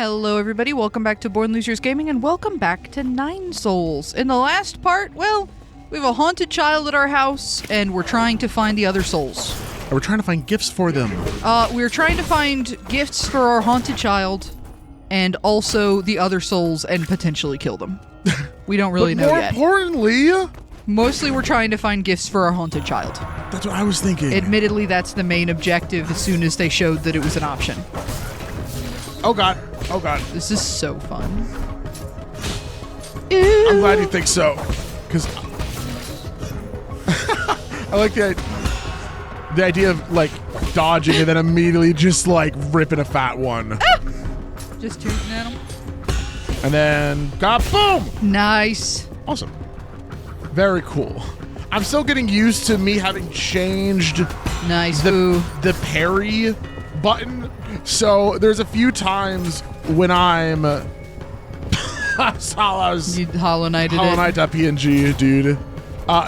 Hello everybody, welcome back to Born Losers Gaming and welcome back to Nine Souls. In the last part, well, we have a haunted child at our house and we're trying to find the other souls. We're trying to find gifts for them. We're trying to find gifts for our haunted child and also the other souls and potentially kill them. We don't really know yet. More importantly... Mostly we're trying to find gifts for our haunted child. That's what I was thinking. Admittedly, that's the main objective as soon as they showed that it was an option. Oh god. Oh god. This is so fun. I'm glad you think so. Because I like the idea of like dodging and then immediately just like ripping a fat one. Ah! Just tooting at him. And then boom! Nice. Awesome. Very cool. I'm still getting used to me having changed the parry button. So there's a few times when I'm Hollow Knight.png, dude.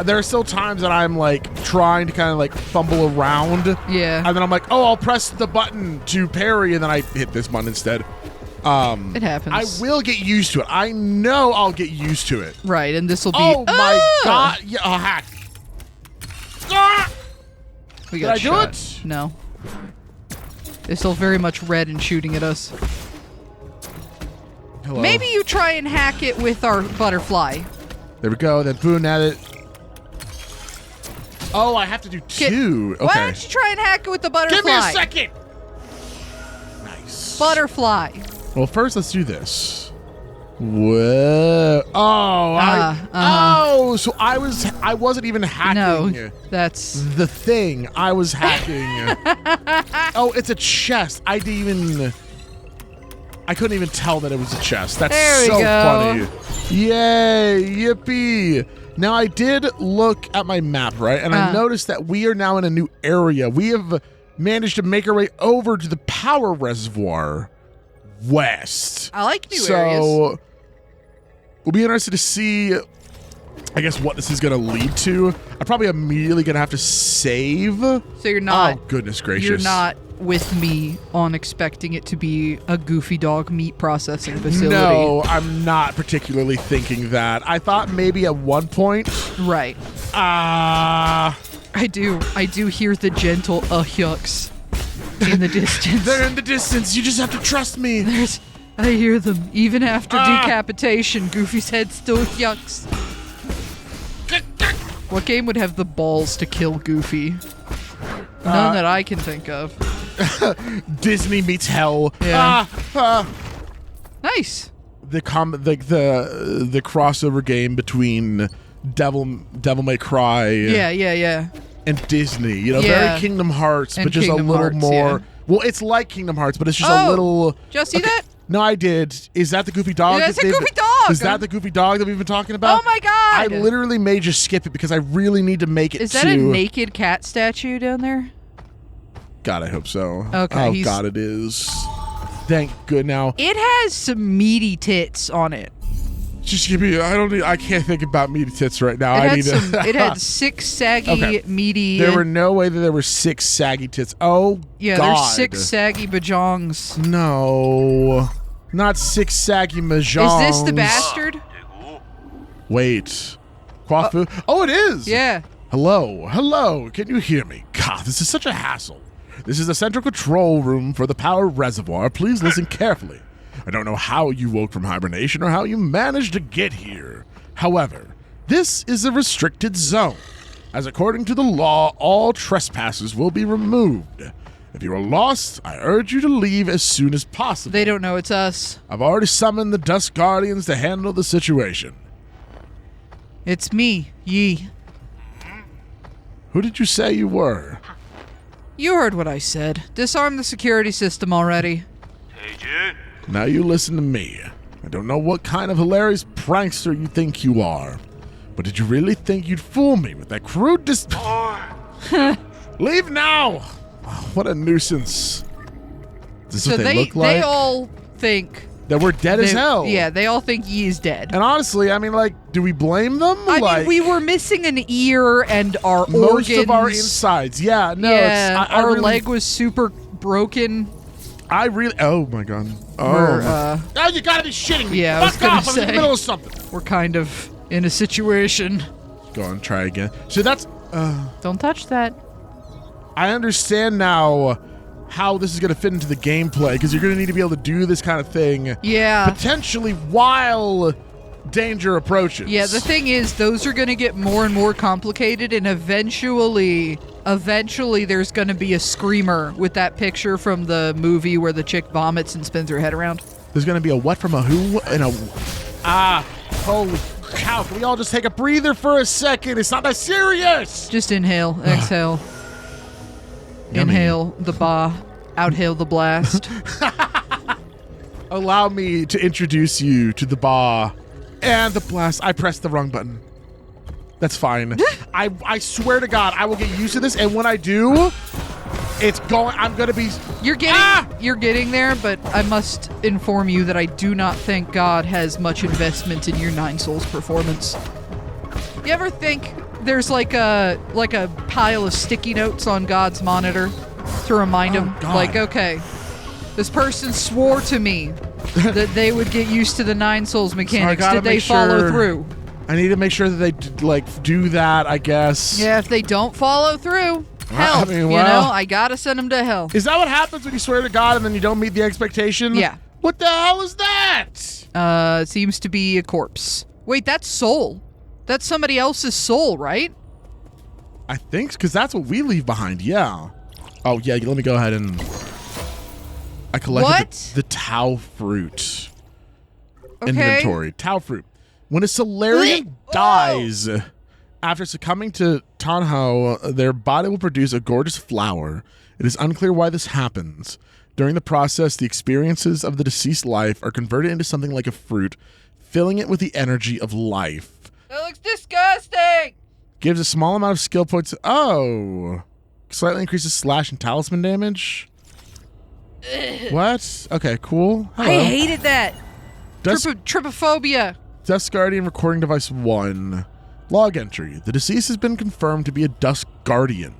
There are still times that I'm like trying to kind of like fumble around. Yeah. And then I'm like, oh, I'll press the button to parry, and then I hit this button instead. It happens. I will get used to it. I know I'll get used to it. Right, and this will be... Oh my god! Yeah, a hack. Ah! We got Did I shot. do it? No. They're still very much red and shooting at us. Hello. Maybe you try and hack it with our butterfly. There we go. Then boon at it. Oh, I have to do two. Okay. Why don't you try and hack it with the butterfly? Give me a second. Nice. Butterfly. Well, first let's do this. Whoa! Oh, so I wasn't even hacking. No, that's the thing. I was hacking. Oh, it's a chest. I couldn't even tell that it was a chest. That's so funny. Yay! Yippee! Now I did look at my map, right, and I noticed that we are now in a new area. We have managed to make our way over to the power reservoir. West. I like new areas. So we'll be interested to see, I guess, what this is going to lead to. I'm probably immediately going to have to save. So you're not... Oh, goodness gracious. You're not with me on expecting it to be a Goofy Dog meat processing facility. No, I'm not particularly thinking that. I thought maybe at one point. Right. I do hear the gentle yucks. In the distance. They're in the distance. You just have to trust me. I hear them. Even after decapitation, Goofy's head still yucks. What game would have the balls to kill Goofy? None that I can think of. Disney meets hell. Yeah. Nice. The crossover game between Devil May Cry. Yeah. And Disney, very Kingdom Hearts, but just Kingdom a little Hearts, more. yeah. Well, it's like Kingdom Hearts, but it's just a little. Did you see that? No, I did. Is that the Goofy Dog? Yeah, it's a Goofy Dog. Is that the Goofy Dog that we've been talking about? Oh my god! I literally may just skip it because I really need to make it. Is that a naked cat statue down there? God, I hope so. Okay. Oh God, it is. Thank good. Now it has some meaty tits on it. Just give me. I can't think about meaty tits right now. It had 6 saggy, meaty. There were no way that there were 6 saggy tits. Oh, yeah, God. there's 6 saggy bajongs. No, not 6 saggy majongs. Is this the bastard? Wait, Kwafu? Oh, it is. Yeah. Hello. Can you hear me? God, this is such a hassle. This is the central control room for the power reservoir. Please listen carefully. I don't know how you woke from hibernation or how you managed to get here. However, this is a restricted zone, as according to the law, all trespassers will be removed. If you are lost, I urge you to leave as soon as possible. They don't know it's us. I've already summoned the Dusk Guardians to handle the situation. It's me, Yi. Who did you say you were? You heard what I said. Disarm the security system already. Now you listen to me. I don't know what kind of hilarious prankster you think you are, but did you really think you'd fool me with that crude Leave now! Oh, what a nuisance. Is this what they look like? They all think... that we're dead as hell. Yeah, they all think Yi is dead. And honestly, I mean, like, do we blame them? I mean, we were missing an ear and our most organs. of our insides. Yeah, no. Yeah, our leg was super broken. Oh my god. Oh, you gotta be shitting me. Yeah, Fuck off. I'm in the middle of something. We're kind of in a situation. Go on, try again. So that's... Don't touch that. I understand now how this is going to fit into the gameplay, because you're going to need to be able to do this kind of thing. Yeah. Potentially while danger approaches. Yeah, the thing is, those are going to get more and more complicated, and eventually there's going to be a screamer with that picture from the movie where the chick vomits and spins her head around. There's going to be a what from a who and a... Holy cow. Can we all just take a breather for a second? It's not that serious. Just inhale, exhale. Yummy. Inhale the ba, outhale the blast. Allow me to introduce you to the ba and the blast. I pressed the wrong button. That's fine. I swear to God, I will get used to this, and when I do, I'm gonna be... You're getting there, but I must inform you that I do not think God has much investment in your Nine Souls performance. You ever think there's like a pile of sticky notes on God's monitor to remind him, God. like, okay, this person swore to me that they would get used to the Nine Souls mechanics. Did they follow through? I need to make sure that they do that, I guess. Yeah, if they don't follow through, hell, I gotta send them to hell. Is that what happens when you swear to God and then you don't meet the expectation? Yeah. What the hell is that? It seems to be a corpse. Wait, that's soul. That's somebody else's soul, right? I think, because that's what we leave behind, yeah. Oh, yeah, let me go ahead and... I collected the Tau fruit. Okay. Inventory. Tau fruit. When a Solarian dies after succumbing to Tanho, their body will produce a gorgeous flower. It is unclear why this happens. During the process, the experiences of the deceased life are converted into something like a fruit, filling it with the energy of life. That looks disgusting! Gives a small amount of skill points. Oh. Slightly increases slash and talisman damage. What? Okay, cool. Hello. I hated that. Trypophobia. Dusk Guardian Recording Device 1. Log entry. The deceased has been confirmed to be a Dusk Guardian.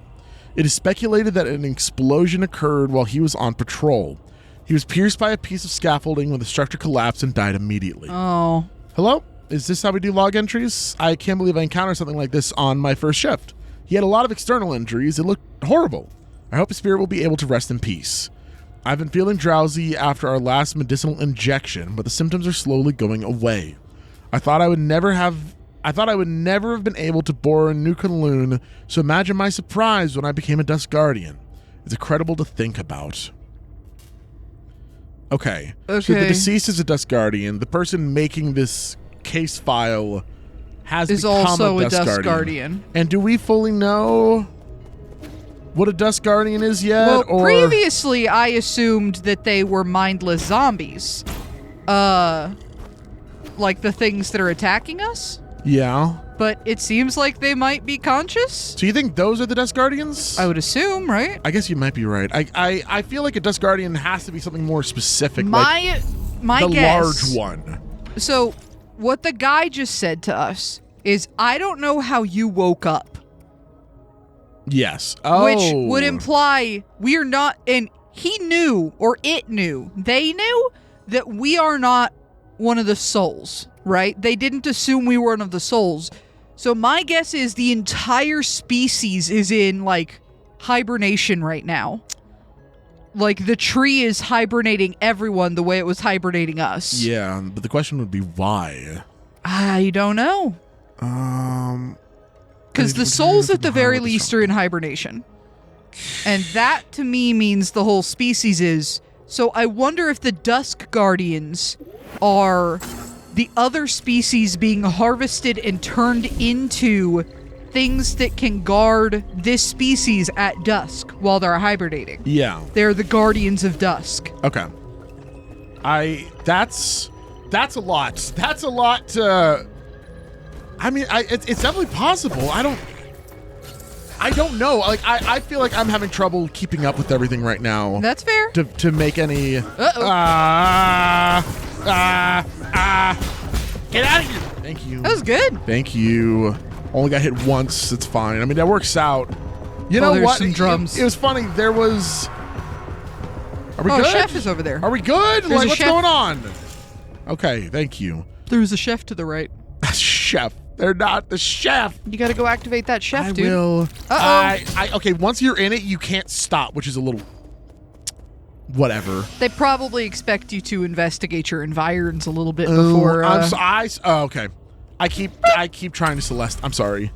It is speculated that an explosion occurred while he was on patrol. He was pierced by a piece of scaffolding when the structure collapsed and died immediately. Oh. Hello? Is this how we do log entries? I can't believe I encountered something like this on my first shift. He had a lot of external injuries. It looked horrible. I hope his spirit will be able to rest in peace. I've been feeling drowsy after our last medicinal injection, but the symptoms are slowly going away. I thought I would never have been able to bore a Nukunloon, so imagine my surprise when I became a Dusk Guardian. It's incredible to think about. Okay. So the deceased is a Dusk Guardian. The person making this case file is become also a Dusk Guardian. And do we fully know what a Dusk Guardian is yet? Well, previously I assumed that they were mindless zombies. Like the things that are attacking us? Yeah. But it seems like they might be conscious? So you think those are the Dusk Guardians? I would assume, right? I guess you might be right. I feel like a Dusk Guardian has to be something more specific. My the guess, large one. So what the guy just said to us is, I don't know how you woke up. Yes. Oh. Which would imply we are not, and he knew, or it knew, they knew that we are not one of the souls, right? They didn't assume we were one of the souls. So my guess is the entire species is in, like, hibernation right now. Like, the tree is hibernating everyone the way it was hibernating us. Yeah, but the question would be why? I don't know. Because the souls at the very least are in hibernation. And that, to me, means the whole species is. So I wonder if the Dusk Guardians are the other species being harvested and turned into things that can guard this species at dusk while they're hibernating. Yeah. They're the Guardians of Dusk. Okay. That's a lot. That's a lot. I mean, it's definitely possible. I don't know. Like, I feel like I'm having trouble keeping up with everything right now. That's fair. To make any. Get out of here! Thank you. That was good. Thank you. Only got hit once. It's fine. I mean, that works out. You know there's what? Some drums. It was funny. There was. Are we Oh, good? chef is over there. Are we good? There's Like, a what's chef. going on? Okay, thank you. There's a chef to the right. Chef. They're not the chef. You gotta go activate that chef, I dude. will. Uh-oh. Okay, once you're in it, you can't stop, which is a little... whatever. They probably expect you to investigate your environs a little bit before... okay. I keep trying to Celeste. I'm sorry.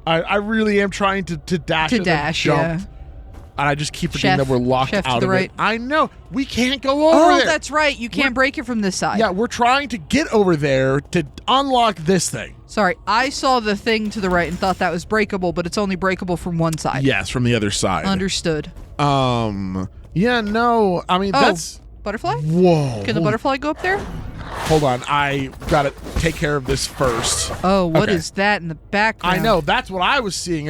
I really am trying to dash to and dash, jump. yeah. And I just keep forgetting Chef. that we're locked Chef to out the of right. it. I know. We can't go over Oh, there. that's right. You can't break it from this side. Yeah, we're trying to get over there to unlock this thing. Sorry, I saw the thing to the right and thought that was breakable, but it's only breakable from one side. Yes, from the other side. Understood. Yeah, no. I mean, that's... Butterfly? Whoa. Can the butterfly go up there? Hold on. I gotta take care of this first. Oh, what is that in the background? I know. That's what I was seeing.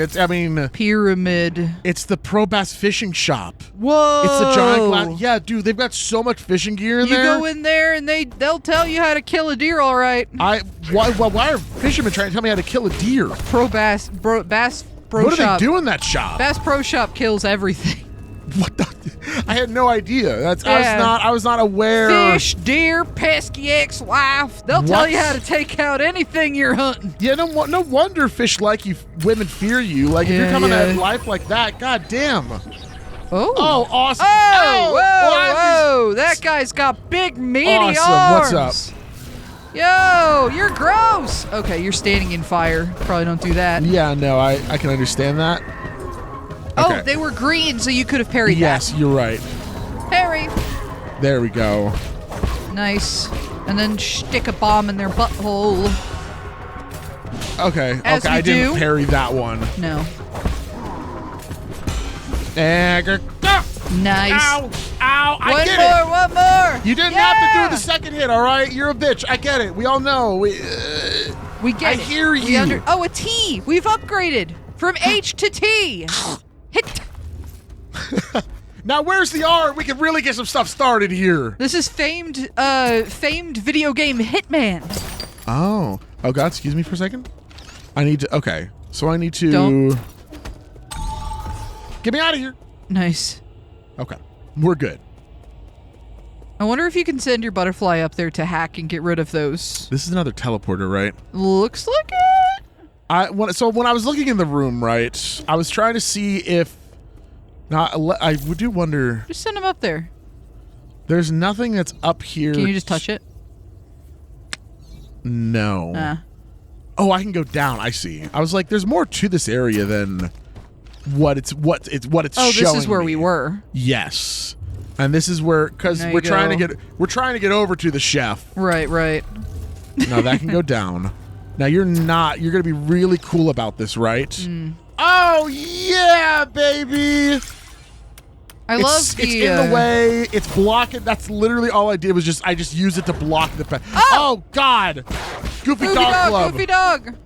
Pyramid. It's the Pro Bass Fishing Shop. Whoa. It's the giant glass. Yeah, dude, they've got so much fishing gear in You there. go in there and they'll tell you how to kill a deer, all right. Why are fishermen trying to tell me how to kill a deer? Bass Pro What do Shop. they do in that shop? Bass Pro Shop kills everything. What the? I had no idea. Yeah. I was not aware. Fish, deer, pesky ex-wife. They'll tell you how to take out anything you're hunting. Yeah, no wonder fish like you, women fear you. Like, if you're coming at life like that, god damn. Oh, awesome. Whoa. That guy's got big, meaty arms. What's up? Yo, you're gross. Okay, you're standing in fire. Probably don't do that. Yeah, no, I can understand that. Okay. Oh, they were green, so you could have parried Yes, you're right. that. Parry. There we go. Nice. And then stick a bomb in their butthole. Okay, As we I didn't do. parry that one. No. Nice. Ow! I get it! One more! You didn't have to do the second hit, all right? You're a bitch. I get it. We all know. We get I it. hear you. Oh, a T! We've upgraded from H to T! Hit! Now, where's the R? We can really get some stuff started here. This is famed video game Hitman. Oh, God, excuse me for a second. I need to, okay. So I need to... Don't. Get me out of here. Nice. Okay, we're good. I wonder if you can send your butterfly up there to hack and get rid of those. This is another teleporter, right? Looks like it. So when I was looking in the room, right, I was trying to see if... I do wonder... Just send him up there. There's nothing that's up here. Can you just touch it? No. Oh, I can go down. I see. I was like, there's more to this area than what it's showing. Oh, this is where me. we were. Yes. And this is where, because There we're you trying go. to get over to the chef. Right. Now that can go down. Now you're gonna be really cool about this, right? Oh yeah, baby. It's in the way. It's blocking. That's literally all I did was I just used it to block the. Oh! God! Goofy Dog Club. Goofy Dog.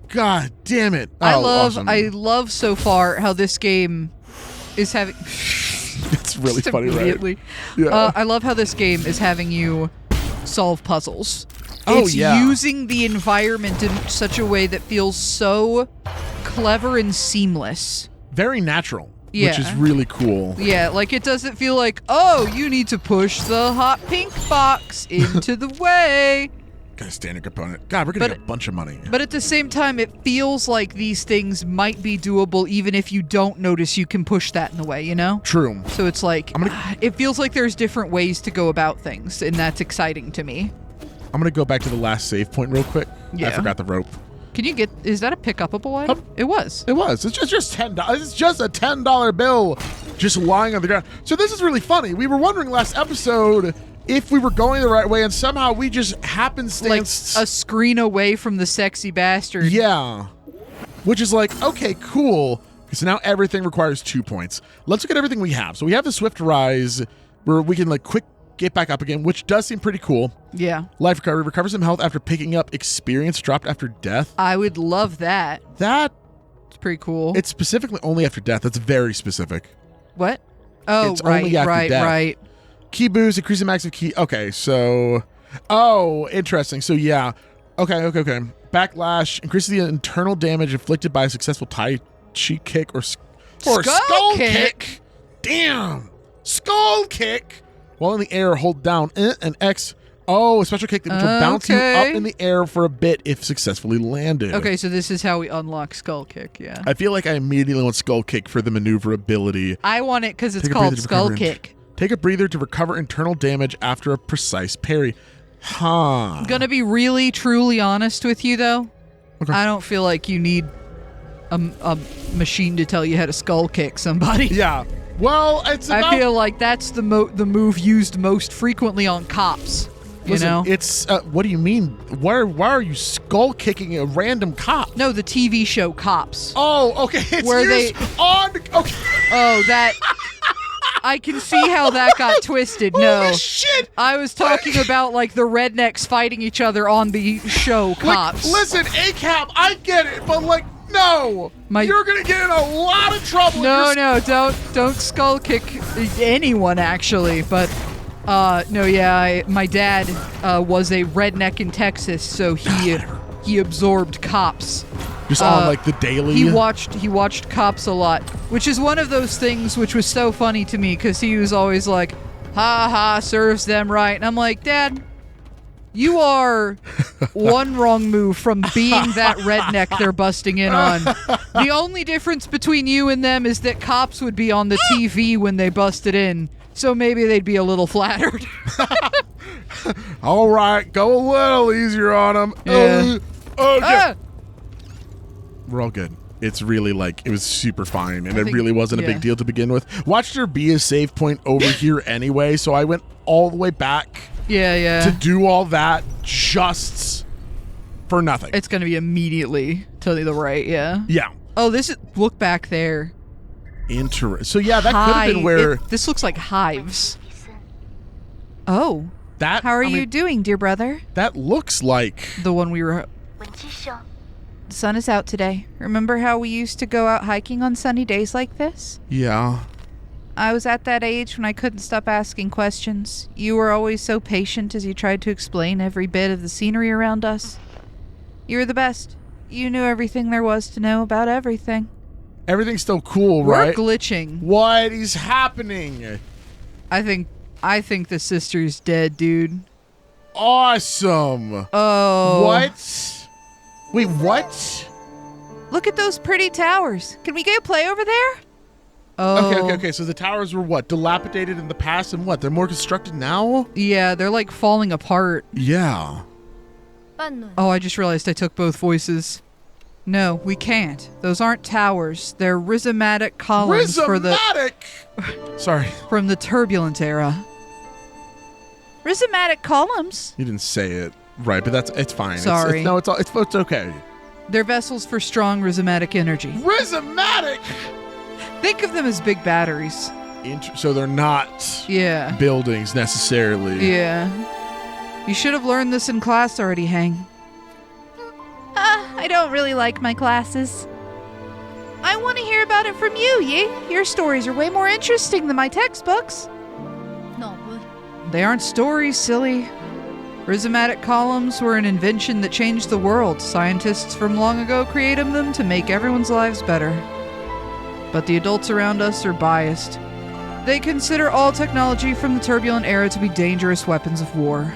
God damn it! Oh, awesome. I love so far how this game is having. It's really Just funny, immediately. right? Yeah. I love how this game is having you solve puzzles. Oh, It's yeah. using the environment in such a way that feels so clever and seamless. Very natural. Yeah. Which is really cool. Yeah, like it doesn't feel like, oh, you need to push the hot pink box into the way. Got a standard component. God, we're gonna get a bunch of money. But at the same time, it feels like these things might be doable even if you don't notice you can push that in the way, you know? True. So it's like, it feels like there's different ways to go about things, and that's exciting to me. I'm gonna go back to the last save point real quick. Yeah. I forgot the rope. Can you get, is that a pick-upable item? It was. It was. It's just $10. It's just a $10 bill just lying on the ground. So this is really funny. We were wondering last episode if we were going the right way, and somehow we just happenstance... Like a screen away from the sexy bastard. Yeah. Which is like, okay, cool. So now everything requires 2 points. Let's look at everything we have. So we have the Swift Rise, where we can like quick get back up again, which does seem pretty cool. Yeah. Life recovery. Recovers some health after picking up experience dropped after death. I would love that. It's pretty cool. It's specifically only after death. That's very specific. What? Oh, It's only after death. right. Key boost, increase the max of key. Okay, so... Oh, interesting. So, yeah. Okay. Backlash, increases the internal damage inflicted by a successful Tai Chi kick or skull kick. Damn! Skull kick? While in the air, hold down and X. Oh, a special kick that will bounce you up in the air for a bit if successfully landed. Okay, so this is how we unlock Skull Kick, yeah. I feel like I immediately want Skull Kick for the maneuverability. I want it because it's called Skull Kick. Take a breather to recover internal damage after a precise parry. Huh. I'm going to be really, truly honest with you, though. Okay. I don't feel like you need a machine to tell you how to Skull Kick somebody. Yeah. Well, it's about... I feel like that's the move used most frequently on cops. Listen, you know? It's what do you mean? Why are you skull kicking a random cop? No, the TV show Cops. Oh, okay. It's where they on. Okay. Oh, that. I can see how that got twisted. No, Holy shit! I was talking about like the rednecks fighting each other on the show Cops. Listen, ACAB, I get it, but like, no, you're gonna get in a lot of trouble. No, don't skull kick anyone actually, but. No, yeah, my dad was a redneck in Texas, so he absorbed Cops. Just on like the daily. He watched Cops a lot, which is one of those things which was so funny to me because he was always like, "Ha ha, serves them right," and I'm like, "Dad, you are one wrong move from being that redneck they're busting in on. The only difference between you and them is that Cops would be on the TV when they busted in." So maybe they'd be a little flattered. All right, go a little easier on them. Yeah. Okay. We're all good. It's really like, it was super fine, and it really wasn't a big deal to begin with. Watched there be a save point over here anyway, so I went all the way back to do all that just for nothing. It's going to be immediately to the right, yeah? Yeah. Oh, look back there. So yeah, that could have been where... This looks like hives. Oh. How are you doing, dear brother? That looks like... The one we were... The sun is out today. Remember how we used to go out hiking on sunny days like this? Yeah. I was at that age when I couldn't stop asking questions. You were always so patient as you tried to explain every bit of the scenery around us. You were the best. You knew everything there was to know about everything. Everything's still cool, right? We're glitching. What is happening? I think the sister's dead, dude. Awesome. Oh. What? Wait, what? Look at those pretty towers. Can we go play over there? Oh. Okay. So the towers were what? Dilapidated in the past, and what? They're more constructed now? Yeah, they're like falling apart. Yeah. Oh, I just realized I took both voices. No, we can't. Those aren't towers. They're rhizomatic columns Sorry. From the turbulent era. Rhizomatic columns? You didn't say it right, but it's fine. Sorry. It's okay. They're vessels for strong rhizomatic energy. Rhizomatic? Think of them as big batteries. So they're not buildings necessarily. Yeah. You should have learned this in class already, Heng. I don't really like my classes. I want to hear about it from you, Yi. Your stories are way more interesting than my textbooks. No. They aren't stories, silly. Rhizomatic columns were an invention that changed the world. Scientists from long ago created them to make everyone's lives better. But the adults around us are biased. They consider all technology from the turbulent era to be dangerous weapons of war.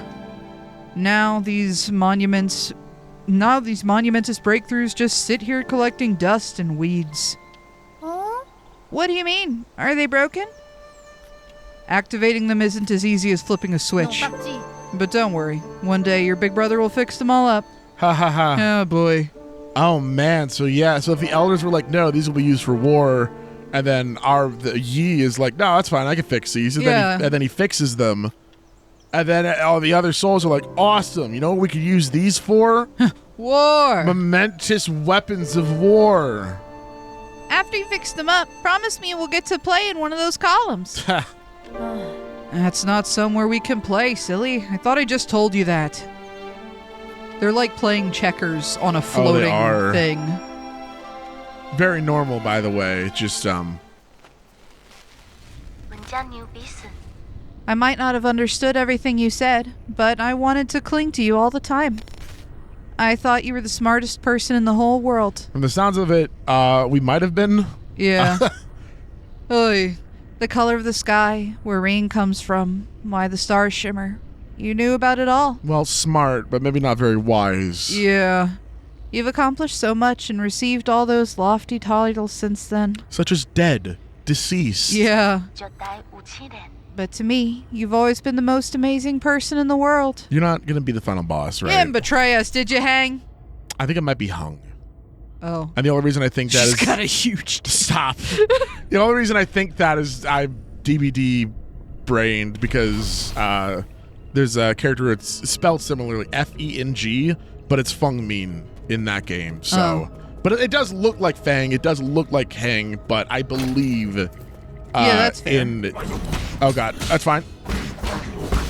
Now these monumentous breakthroughs just sit here collecting dust and weeds. Huh? What do you mean? Are they broken? Activating them isn't as easy as flipping a switch. But don't worry. One day your big brother will fix them all up. Ha ha ha. Oh boy. Oh man, so if the elders were like, no, these will be used for war, and then the Yi is like, no, that's fine, I can fix these, and then he fixes them. And then all the other souls are like, awesome, you know what we could use these for? War! Momentous weapons of war. After you fix them up, promise me we'll get to play in one of those columns. That's not somewhere we can play, silly. I thought I just told you that. They're like playing checkers on a floating thing. Very normal, by the way. Just, I might not have understood everything you said, but I wanted to cling to you all the time. I thought you were the smartest person in the whole world. From the sounds of it, we might have been. Yeah. Oy. the color of the sky, where rain comes from, why the stars shimmer. You knew about it all. Well, smart, but maybe not very wise. Yeah. You've accomplished so much and received all those lofty titles since then. Such as dead, deceased. Yeah. But to me, you've always been the most amazing person in the world. You're not going to be the final boss, right? You didn't betray us, did you, Heng? I think it might be Heng. Oh. And the only reason I think that She's is... got a huge... Stop. The only reason I think that is I'm DVD-brained because there's a character that's spelled similarly, F-E-N-G, but it's Feng Min in that game. So, But it does look like Fang. It does look like Heng, but I believe... yeah, that's fair. Oh, God. That's fine.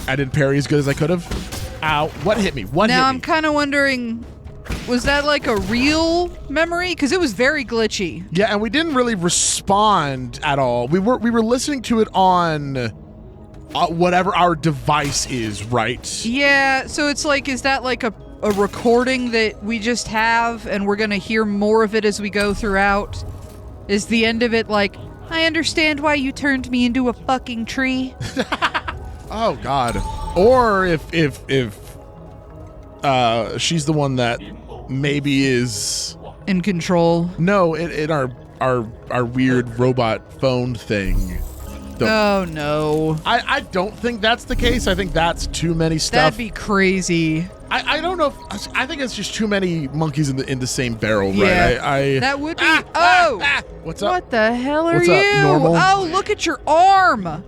I didn't parry as good as I could have. Ow. What hit me? Now I'm kind of wondering... Was that like a real memory? Because it was very glitchy. Yeah, and we didn't really respond at all. We were listening to it on whatever our device is, right? Yeah, so it's like, is that like a recording that we just have and we're going to hear more of it as we go throughout? Is the end of it like, I understand why you turned me into a fucking tree? Oh, God. Or if she's the one that maybe is in control. No, in our weird robot phone thing. Oh no. I don't think that's the case. I think that's too many stuff. That'd be crazy. I don't know if I think it's just too many monkeys in the same barrel, yeah, right? That would be What's up? What the hell are What's you? Up, normal? Oh, look at your arm.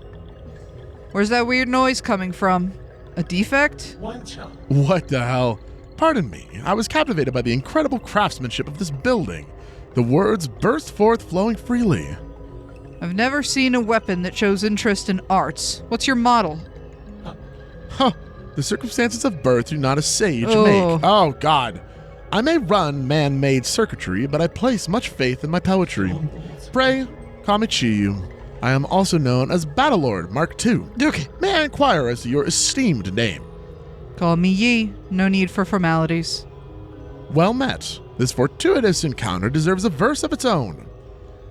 Where's that weird noise coming from? A defect? What the hell? Pardon me, I was captivated by the incredible craftsmanship of this building. The words burst forth flowing freely. I've never seen a weapon that shows interest in arts. What's your model? Huh. The circumstances of birth do not a sage Oh. make. Oh, God. I may run man-made circuitry, but I place much faith in my poetry. Pray, call me Chiyu. I am also known as Battlelord Mark II. Okay. May I inquire as to your esteemed name? Call me Yi. No need for formalities. Well met. This fortuitous encounter deserves a verse of its own.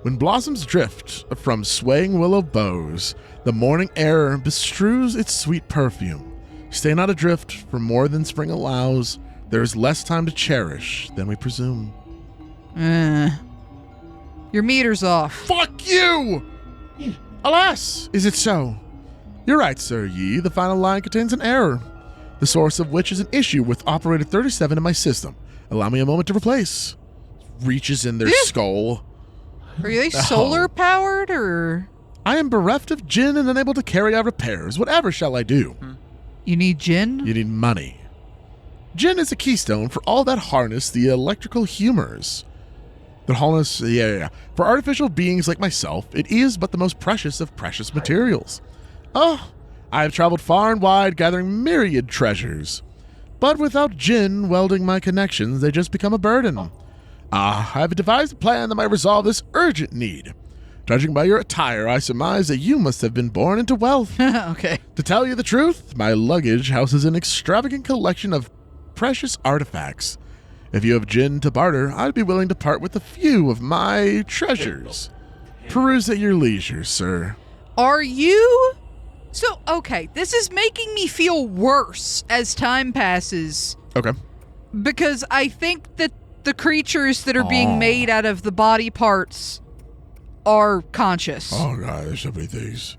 When blossoms drift from swaying willow boughs, the morning air bestrews its sweet perfume. Stay not adrift, for more than spring allows. There is less time to cherish than we presume. Your meter's off. Fuck you! Alas, is it so? You're right, Sir Yi. The final line contains an error, the source of which is an issue with operator 37 in my system. Allow me a moment to replace. Reaches in their skull. Are they solar powered or? I am bereft of Jin and unable to carry out repairs. Whatever shall I do? You need Jin? You need money. Jin is a keystone for all that harness the electrical humors. The harness, yeah. For artificial beings like myself, it is but the most precious of precious materials. Oh, I have traveled far and wide gathering myriad treasures. But without Jin welding my connections, they just become a burden. I have devised a plan that might resolve this urgent need. Judging by your attire, I surmise that you must have been born into wealth. Okay. To tell you the truth, my luggage houses an extravagant collection of precious artifacts. If you have Jin to barter, I'd be willing to part with a few of my treasures. Peruse at your leisure, sir. Are you? So, okay, this is making me feel worse as time passes. Okay. Because I think that the creatures that are being made out of the body parts are conscious. Oh, God, there's so many things.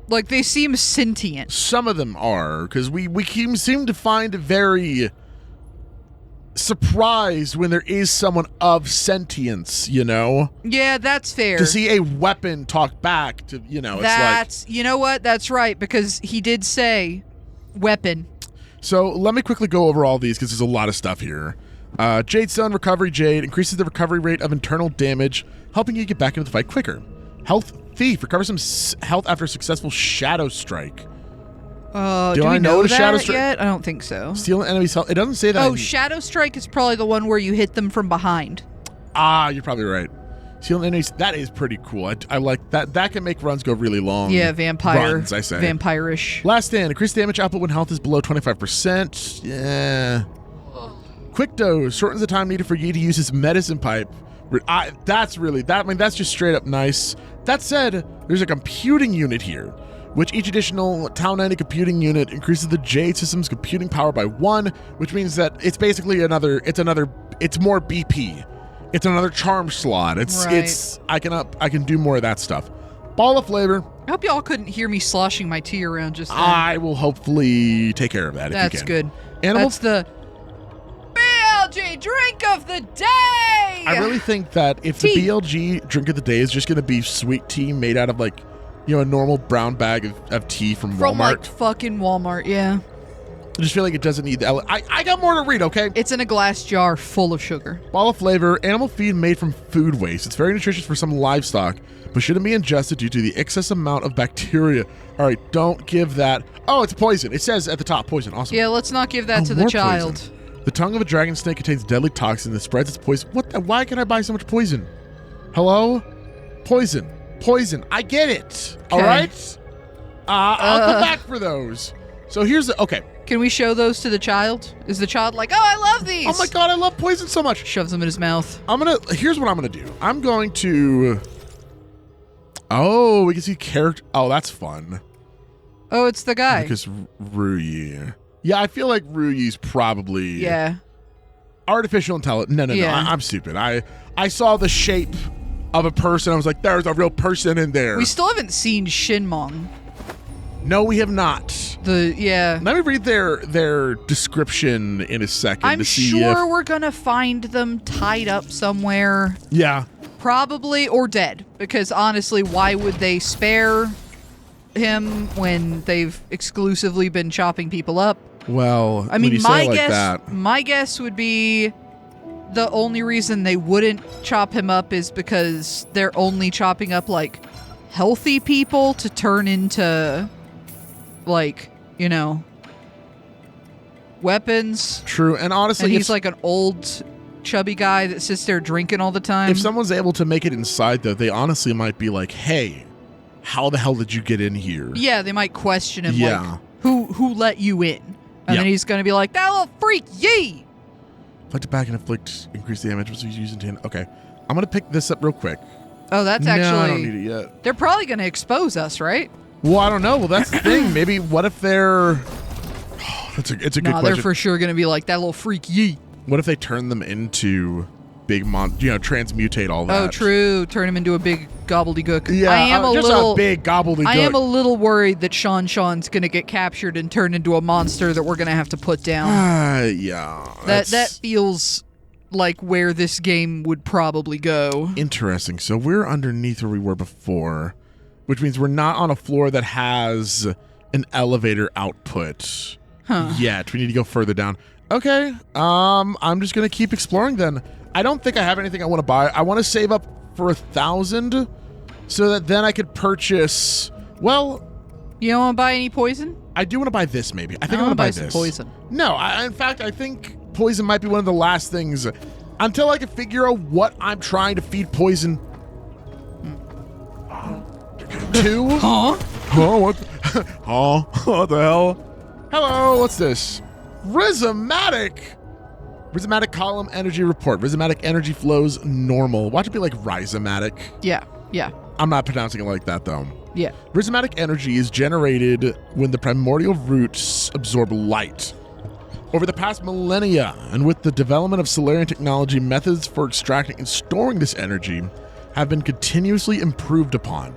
Like, they seem sentient. Some of them are, because we seem to find it very surprised when there is someone of sentience, you know? Yeah, that's fair. To see a weapon talk back to, you know, it's like... You know what? That's right, because he did say weapon. So let me quickly go over all these, because there's a lot of stuff here. Jade Stone, Recovery Jade, increases the recovery rate of internal damage, helping you get back into the fight quicker. Health Thief, recovers some health after a successful Shadow Strike. Do I know the that Shadow Strike yet? I don't think so. Steal an enemy's health. It doesn't say that. Oh, Shadow Strike is probably the one where you hit them from behind. You're probably right. Steal an enemy's. That is pretty cool. I like that. That can make runs go really long. Yeah, vampire. Runs, I say. Vampire-ish. Last Stand, increase damage output when health is below 25%. Yeah. Quick Dose shortens the time needed for Yi to use his medicine pipe That's really that. I mean, that's just straight up nice. That said, there's a computing unit here, which each additional town ending computing unit increases the Jade system's computing power by 1, which means that it's basically it's more BP. It's another charm slot. I can do more of that stuff. Ball of flavor. I hope y'all couldn't hear me sloshing my tea around just then. I will hopefully take care of that. That's if you can. good. Animals. That's the BLG drink of the day. I really think that if the BLG drink of the day is just going to be sweet tea made out of a normal brown bag of tea from Walmart. From like fucking Walmart, yeah. I just feel like it doesn't need the... I got more to read, okay? It's in a glass jar full of sugar. Ball of flavor, animal feed made from food waste. It's very nutritious for some livestock, but shouldn't be ingested due to the excess amount of bacteria. All right, don't give that... Oh, it's poison. It says at the top, poison. Awesome. Yeah, let's not give that to the child. Poison. The tongue of a dragon snake contains deadly toxin that spreads its poison. Why can I buy so much poison? Hello? Poison. Poison. I get it. Okay. All right? I'll come back for those. So here's the... Okay. Can we show those to the child? Is the child like, oh, I love these? Oh my god, I love poison so much. Shoves them in his mouth. Here's what I'm gonna do. I'm going to... Oh, we can see character... Oh, that's fun. Oh, it's the guy. Because Ruyi. Yeah, I feel like Ruyi's probably... Yeah. Artificial intelligence. No. I'm stupid. I saw the shape of a person. I was like, there's a real person in there. We still haven't seen Shinmong. No, we have not. Yeah. Let me read their description in a second. I'm sure we're gonna find them tied up somewhere. Yeah. Probably, or dead. Because honestly, why would they spare him when they've exclusively been chopping people up? Well, I mean, my my guess would be the only reason they wouldn't chop him up is because they're only chopping up like healthy people to turn into weapons. True, and honestly, and he's like an old chubby guy that sits there drinking all the time. If someone's able to make it inside, though, they honestly might be like, hey, how the hell did you get in here? Yeah, they might question him, like, who let you in? And then he's going to be like, that little freak, yee! Inflict it back and increase the damage. Okay, I'm going to pick this up real quick. Oh, that's actually... No, I don't need it yet. They're probably going to expose us, right? Well, I don't know. Well, that's the thing. Maybe, what if they're... Oh, it's a good question. They're for sure going to be like, that little freak, yee! What if they turn them into big transmutate all that? Oh, true. Turn them into a big gobbledygook. Yeah, I am a big gobbledygook. I am a little worried that Sean's going to get captured and turned into a monster that we're going to have to put down. Yeah. That feels like where this game would probably go. Interesting. So we're underneath where we were before, which means we're not on a floor that has an elevator output yet. We need to go further down. Okay. I'm just going to keep exploring then. I don't think I have anything I want to buy. I want to save up for 1,000 so that then I could purchase, well... You don't want to buy any poison? I do want to buy this, maybe. I think I want to buy some poison. No, in fact, I think poison might be one of the last things. Until I can figure out what I'm trying to feed poison. 2? Huh? Oh, what? What the hell? Hello, what's this? Rhizomatic column energy report. Rhizomatic energy flows normal. Watch it be like rhizomatic. Yeah. I'm not pronouncing it like that, though. Yeah. Rhizomatic energy is generated when the primordial roots absorb light. Over the past millennia, and with the development of Solarian technology, methods for extracting and storing this energy have been continuously improved upon.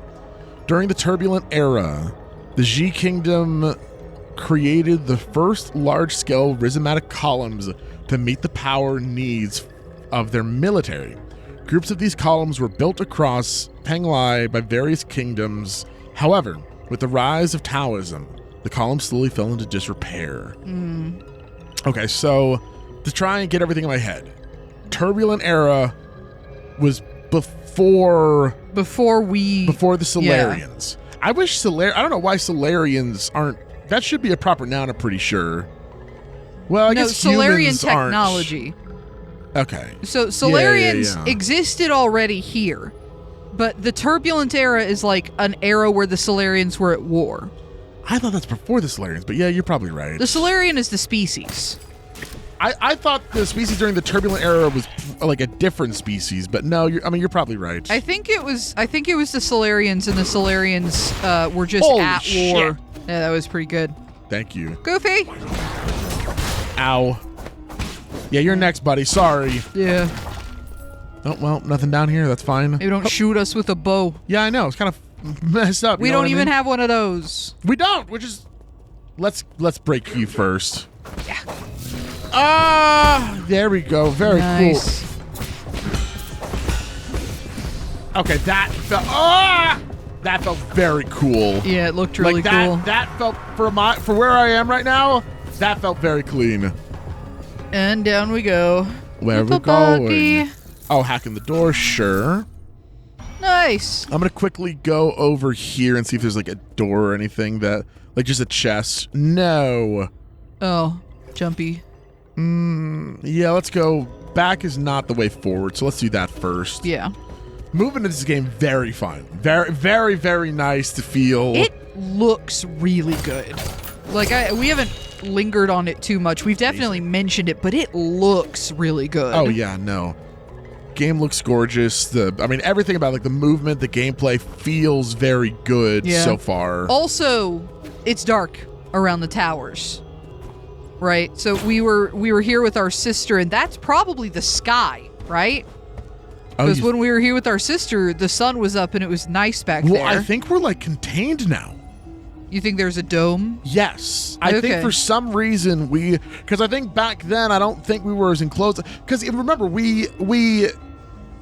During the turbulent era, the Xi Kingdom created the first large-scale rhizomatic columns to meet the power needs of their military. Groups of these columns were built across Penglai by various kingdoms. However, with the rise of Taoism, the columns slowly fell into disrepair. Okay, so to try and get everything in my head, turbulent era was before the Solarians. Yeah. I wish I don't know why Solarians aren't. That should be a proper noun, I'm pretty sure. Well, I guess Solarian humans technology. Aren't. Okay. So Solarians existed already here, but the turbulent era is like an era where the Solarians were at war. I thought that's before the Solarians, but yeah, you're probably right. The Solarian is the species. I thought the species during the turbulent era was like a different species, but no, you're probably right. I think it was the Solarians, and the Solarians were just Holy at shit. war. Yeah, that was pretty good. Thank you. Goofy. Ow. Yeah, you're next, buddy. Sorry. Yeah. Oh, well, nothing down here. That's fine. They don't shoot us with a bow. Yeah, I know. It's kind of messed up. We you know don't what I even mean? have one of those. We don't. Which is, let's break you first. Yeah. Ah, there we go. Very Nice. cool. Okay, that felt very cool. Yeah, it looked really like that, cool. That felt for where I am right now. That felt very clean. And down we go. Where Little we going? buggy. Oh, hacking the door. Sure. Nice. I'm gonna quickly go over here and see if there's like a door or anything that, like, just a chest. No. Oh, jumpy. Yeah, let's go. Back is not the way forward, so let's do that first. Yeah. Moving into this game, very fun. Very, very, very nice to feel. It looks really good. Like, we haven't lingered on it too much. We've definitely mentioned it, but it looks really good. Oh yeah, no. Game looks gorgeous. Everything about like the movement, the gameplay feels very good so far. Also, it's dark around the towers. Right? So we were here with our sister, and that's probably the sky, right? Because when we were here with our sister, the sun was up and it was nice back there. Well, I think we're like contained now. You think there's a dome? Yes. I think for some reason because I think back then I don't think we were as enclosed. Because remember, we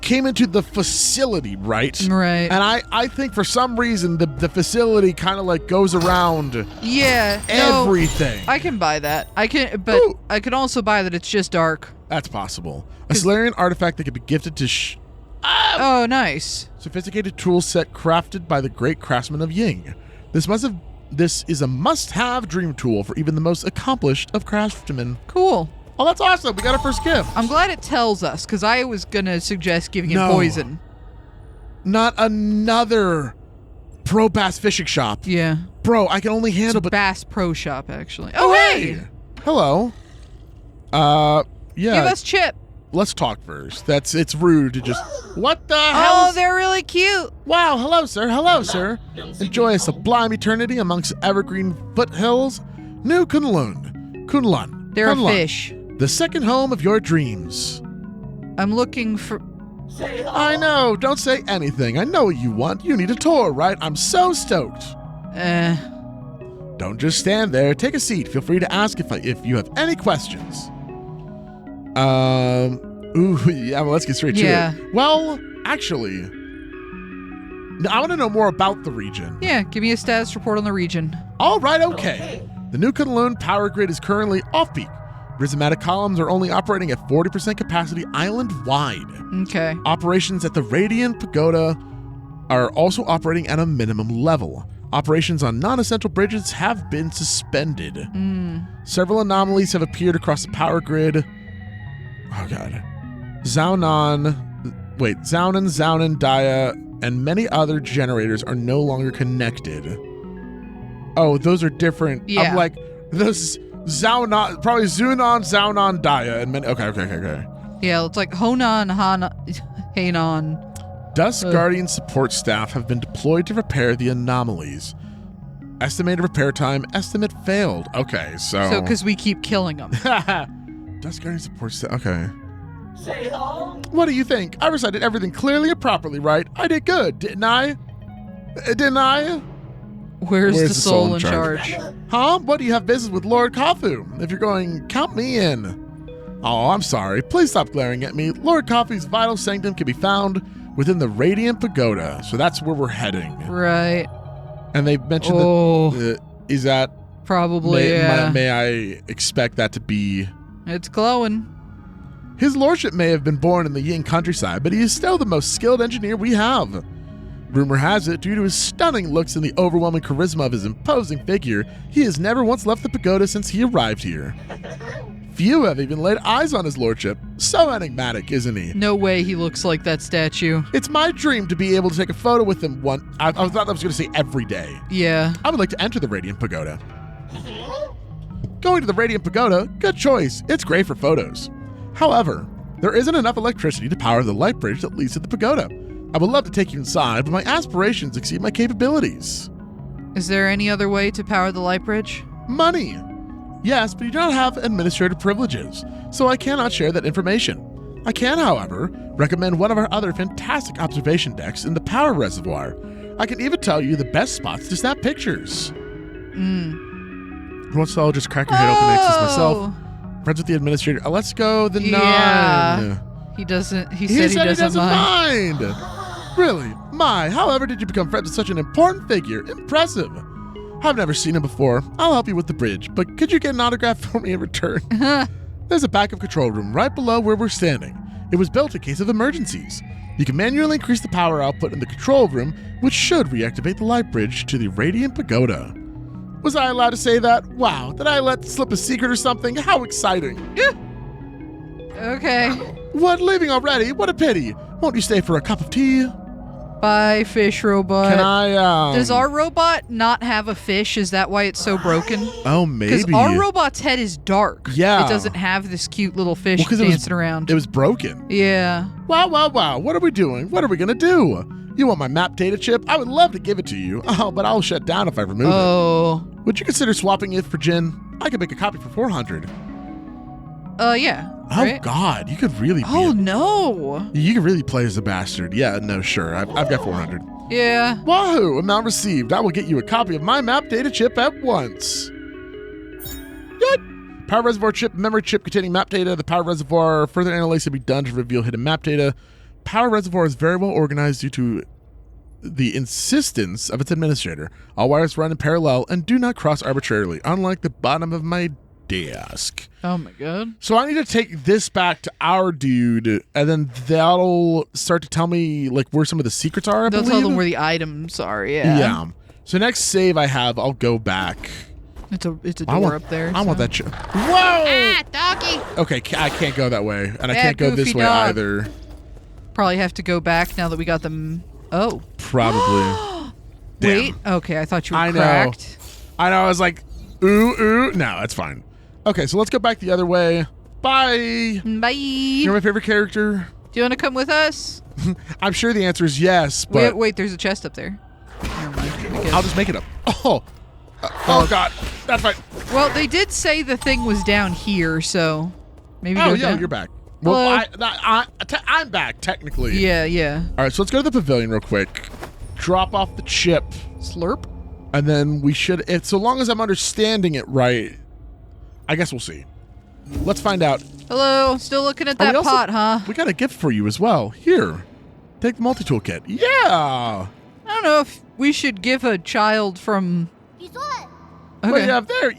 came into the facility, right? Right. And I think for some reason the facility kind of like goes around everything. No, I can buy that. I can also buy that it's just dark. That's possible. A Solarian artifact that could be gifted to Oh, nice. sophisticated tool set crafted by the great craftsman of Heng. This is a must-have dream tool for even the most accomplished of craftsmen. Cool. Oh, that's awesome. We got our first gift. I'm glad it tells us, because I was going to suggest giving him No. poison. Not another pro bass fishing shop. Yeah. Bro, I can only handle It's Bass Pro Shop, actually. Oh, hey! Hello. Yeah. Give us Chip. Let's talk first. It's rude to just... What the hell? Oh, they're really cute. Wow, hello, sir. Hello, sir. Enjoy a sublime eternity amongst evergreen foothills. New Kunlun. They're Kunlun, a fish. the second home of your dreams. I'm looking for... I know. Don't say anything. I know what you want. You need a tour, right? I'm so stoked. Don't just stand there. Take a seat. Feel free to ask if you have any questions. Yeah, well, let's get straight to it. Well, actually, I want to know more about the region. Yeah, give me a status report on the region. All right, okay. The new Kunlun power grid is currently off-peak. Prismatic columns are only operating at 40% capacity island-wide. Okay. Operations at the Radiant Pagoda are also operating at a minimum level. Operations on non-essential bridges have been suspended. Several anomalies have appeared across the power grid. Oh, God. Zaunan, Daya, and many other generators are no longer connected. Oh, those are different. Yeah. I'm like, those Zaunan, probably Zunan, Zaunan, Daya, and many. Okay. Yeah, it's like Hainan. Dusk Guardian support staff have been deployed to repair the anomalies. Estimated repair time, estimate failed. Okay, so because we keep killing them. Dusk Guardian support staff, okay. What do you think? I recited everything clearly and properly, right? I did good, didn't I? Where's the soul in charge? Huh? What do you have business with Lord Kafu? If you're going, count me in. Oh, I'm sorry. Please stop glaring at me. Lord Kafu's vital sanctum can be found within the Radiant Pagoda. So that's where we're heading. Right. And they mentioned that... is that... Probably, may I expect that to be... It's glowing. His lordship may have been born in the Heng countryside, but he is still the most skilled engineer we have. Rumor has it, due to his stunning looks and the overwhelming charisma of his imposing figure, he has never once left the pagoda since he arrived here. Few have even laid eyes on his lordship. So enigmatic, isn't he? No way he looks like that statue. It's my dream to be able to take a photo with him I thought I was going to say every day. Yeah. I would like to enter the Radiant Pagoda. Going to the Radiant Pagoda, good choice. It's great for photos. However, there isn't enough electricity to power the light bridge that leads to the pagoda. I would love to take you inside, but my aspirations exceed my capabilities. Is there any other way to power the light bridge? Money. Yes, but you do not have administrative privileges, so I cannot share that information. I can, however, recommend one of our other fantastic observation decks in the power reservoir. I can even tell you the best spots to snap pictures. Who wants to all just crack your head open next to myself? Friends with the administrator. Let's go the 9. He doesn't. He said he doesn't mind. Really? However did you become friends with such an important figure? Impressive. I've never seen him before. I'll help you with the bridge, but could you get an autograph for me in return? There's a backup control room right below where we're standing. It was built in case of emergencies. You can manually increase the power output in the control room, which should reactivate the light bridge to the Radiant Pagoda. Was I allowed to say that? Wow, did I let slip a secret or something? How exciting. Okay. What, leaving already? What a pity. Won't you stay for a cup of tea? Bye, fish robot. Can I, Does our robot not have a fish? Is that why it's so broken? Oh, maybe. Because our robot's head is dark. Yeah. It doesn't have this cute little fish dancing around. It was broken. Yeah. Wow. What are we doing? What are we going to do? You want my map data chip? I would love to give it to you. Oh, but I'll shut down if I remove it. Would you consider swapping it for Jin? I could make a copy for 400. Yeah. Oh, right? God. You could really be no. You could really play as a bastard. Yeah, no, sure. I've got 400. Yeah. Wahoo! Amount received. I will get you a copy of my map data chip at once. Good. Power reservoir chip, memory chip containing map data. The power reservoir, further analysis will be done to reveal hidden map data. Power reservoir is very well organized due to the insistence of its administrator. All wires run in parallel and do not cross arbitrarily, unlike the bottom of my desk. Oh my god. So I need to take this back to our dude, and then that'll start to tell me like where some of the secrets are. They'll tell them where the items are. Yeah. Yeah. So next save I have, I'll go back. It's a door up there. I want that. Whoa! Doggy. Okay, I can't go that way, and I Yeah, can't go this goofy way dog. either. Probably have to go back now that we got them. Oh. Probably. Wait. Damn. Okay, I thought you were I know. cracked. I know. I was like, ooh. No, that's fine. Okay, so let's go back the other way. Bye. Bye. You're my favorite character. Do you want to come with us? I'm sure the answer is yes, but Wait, there's a chest up there. Never mind. I guess. I'll just make it up. Oh God, that's fine. Well, they did say the thing was down here, so maybe. Oh go yeah, down. you're back. Well, Hello? I'm back technically. Yeah. All right, so let's go to the pavilion real quick. Drop off the chip, Slurp. and then we should. If so long as I'm understanding it right, I guess we'll see. Let's find out. Hello. Still looking at that pot, huh? We got a gift for you as well. Here, take the multi-tool kit. Yeah. I don't know if we should give a child from. Okay. What do you have there?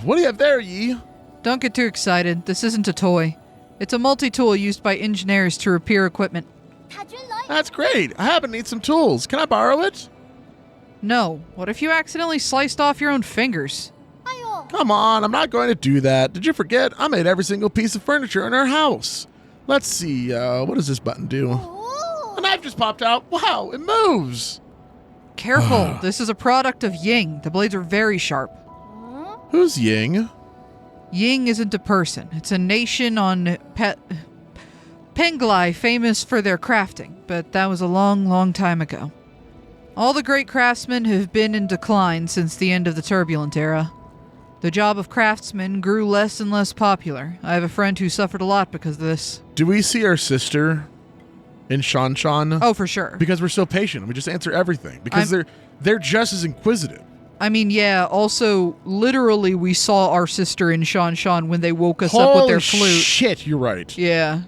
What do you have there, Yi? Don't get too excited. This isn't a toy. It's a multi-tool used by engineers to repair equipment. That's great. I happen to need some tools. Can I borrow it? No. What if you accidentally sliced off your own fingers? Come on, I'm not going to do that. Did you forget? I made every single piece of furniture in our house. Let's see. What does this button do? A knife just popped out. Wow, it moves. Careful. This is a product of Ying. The blades are very sharp. Who's Ying? Ying isn't a person. It's a nation on Penglai famous for their crafting, but that was a long, long time ago. All the great craftsmen have been in decline since the end of the turbulent era. The job of craftsman grew less and less popular. I have a friend who suffered a lot because of this. Do we see our sister in Shan Shan? Oh, for sure. Because we're so patient. We just answer everything. Because they're just as inquisitive. I mean, yeah, also, literally, we saw our sister in Shan Shan when they woke us up with their flute. Holy shit, you're right. Yeah.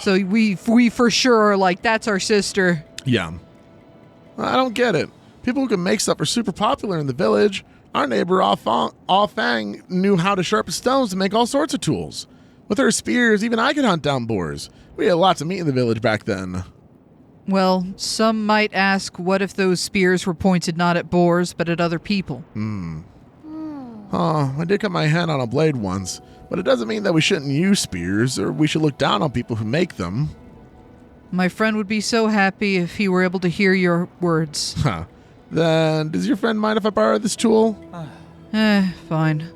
So we for sure are like, that's our sister. Yeah. I don't get it. People who can make stuff are super popular in the village. Our neighbor Ah Fang knew how to sharpen stones to make all sorts of tools. With her spears, even I could hunt down boars. We had lots of meat in the village back then. Well, some might ask, what if those spears were pointed not at boars, but at other people? I did cut my hand on a blade once, but it doesn't mean that we shouldn't use spears, or we should look down on people who make them. My friend would be so happy if he were able to hear your words. Then, does your friend mind if I borrow this tool? Fine.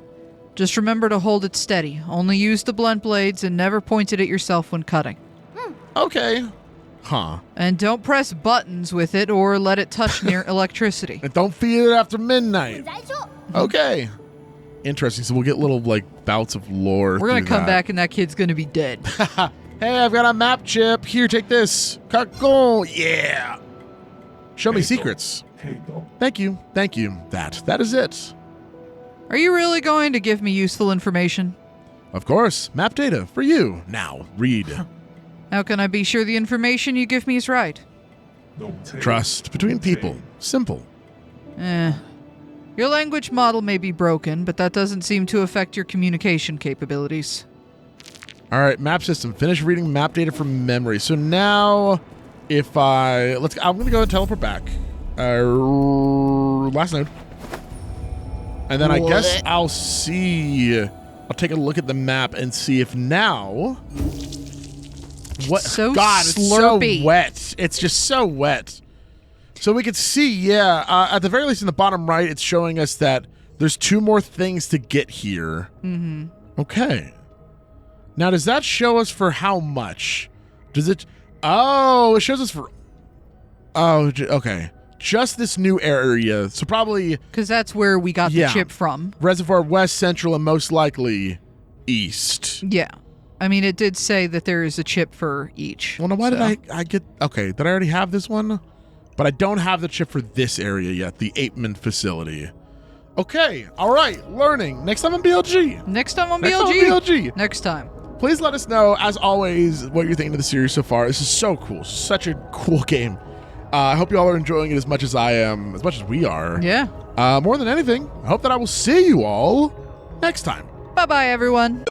Just remember to hold it steady. Only use the blunt blades and never point it at yourself when cutting. Okay. Huh. And don't press buttons with it or let it touch near electricity. And don't feed it after midnight. Okay. Interesting. So we'll get little, like, bouts of lore. We're going to come that. back and that kid's going to be dead. Hey, I've got a map chip. Here, take this. Kakon. Yeah. Show me secrets. Thank you. Thank you. That is it. Are you really going to give me useful information? Of course. Map data for you. Now, read. How can I be sure the information you give me is right? Trust between people. Simple. Your language model may be broken, but that doesn't seem to affect your communication capabilities. All right, map system. Finish reading map data from memory. So now, if I'm going to go and teleport back. Last node. And then I guess I'll take a look at the map and see if now... What? So God, slurpy. It's so wet. It's just so wet. So we can see, at the very least in the bottom right, it's showing us that there's 2 more things to get here. Mm-hmm. Okay. Now, does that show us for how much? Does it... Oh, it shows us for... Oh, okay. Just this new area. So probably... Because that's where we got the chip from. Reservoir West, Central, and most likely East. Yeah. I mean, it did say that there is a chip for each. Well, now why did I get... Okay, did I already have this one? But I don't have the chip for this area yet, the Apeman facility. Okay, all right, learning. Next time on BLG. Next time on Next time. Please let us know, as always, what you're thinking of the series so far. This is so cool. Such a cool game. I hope you all are enjoying it as much as I am, as much as we are. Yeah. More than anything, I hope that I will see you all next time. Bye-bye, everyone.